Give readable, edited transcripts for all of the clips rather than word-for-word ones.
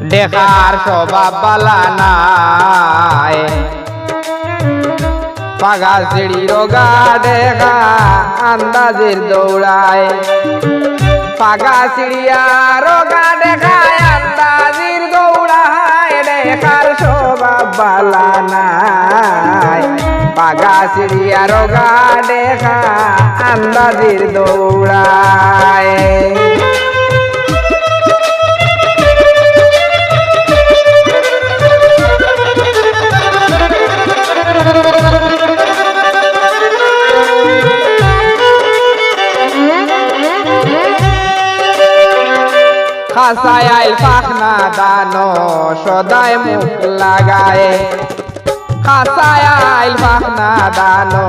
দেখার স্বভাব বালা নাই পাগা সিঁড়ি রোগা দেখা আন্দাজের দৌড়ায় পাগা সিঁড়িয়া রোগা দেখায় আন্দাজের দৌড়ায় দেখার স্বভাব বালা নাই পাগা সিঁড়িয়া রোগা দেখা আন্দাজের দৌড়ায় খাসায় আইল পাখনা দানো সদায় মুখ লাগায় খাসায় আইল পাখনা দানো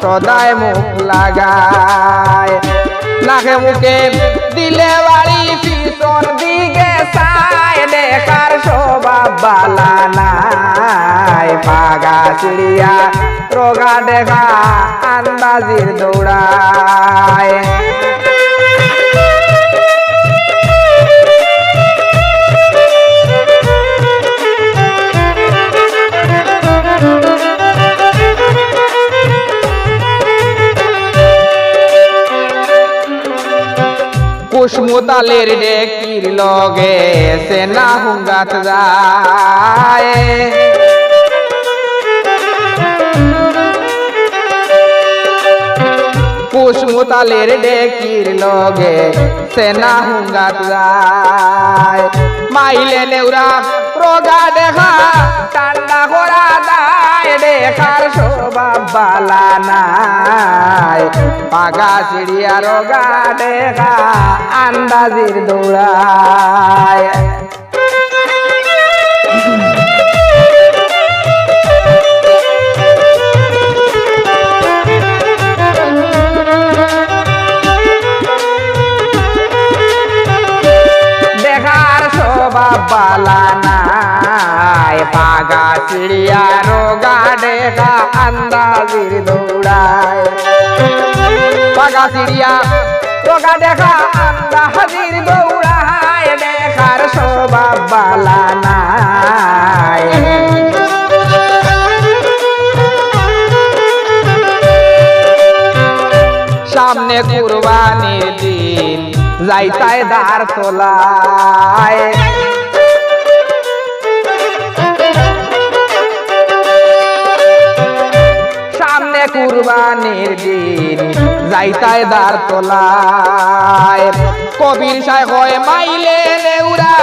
সদায় মুখ লাগায় নাকে মুখে দিলে বাড়ি পিছন দিকে চায় দেখার স্বভাব বালা নাই পাগা চিড়িয়া রোগা দেখা আন্দাজির দৌড়ায় কুসমুতালের ডেকির লগে সেনা হুঙ্গাত যায় কুসমুতালের ডেকির লগে সেনা হুঙ্গাত যায় মাইলে নেউরা রোগা দেখা ঠান্ডা করা দায় দেখার স্বভাব বালা নাই পাগা চিড়িয়া রোগা দেখা আন্দাজির দৌড়ায় দেখার স্বভাব বালা নাই পাগা চিড়িয়া রোগা দেখা আন্দাজির দৌড়ায় পাগা চিড়িয়া রোগা দেখা আন্দাজির দৌড়ায় দেখার স্বভাব বালা নাই সামনে কুরবানির দিন যাইতায় দাঁড় তোলায় সামনে কুরবানির দিন যাইতায় দাঁড় তোলায় কবির সাহেব হয় মাইলে নেউরা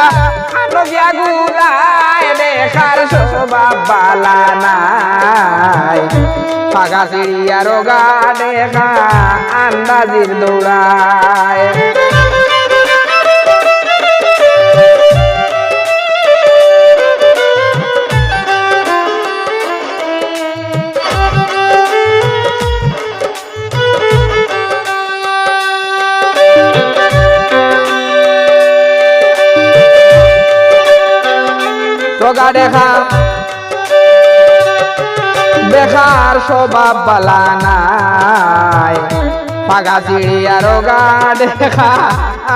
গিয়া গুড়ায় দেখার স্বভাব বালা নাই পাগা চিড়িয়া রোগা দেখা আন্দাজির দৌড়ায় রোগা দেখা দেখার স্বভাব বালা নাই পাগা চিড়িয়া রোগা দেখা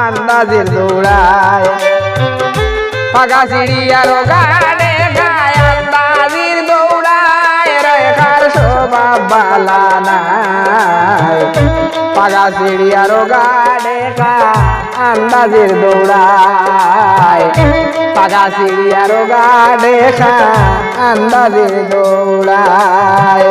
আন্দাজের দৌড়ায় পাগা চিড়িয়া রোগা দেখা আন্দাজের দৌড়ায় দেখার স্বভাব বালা নাই পাগা চিড়িয়া রোগা দেখা আন্দাজের দৌড়ায় পাগা চিড়িয়া রোগা দেখা আন্দাজের দৌড়ায়।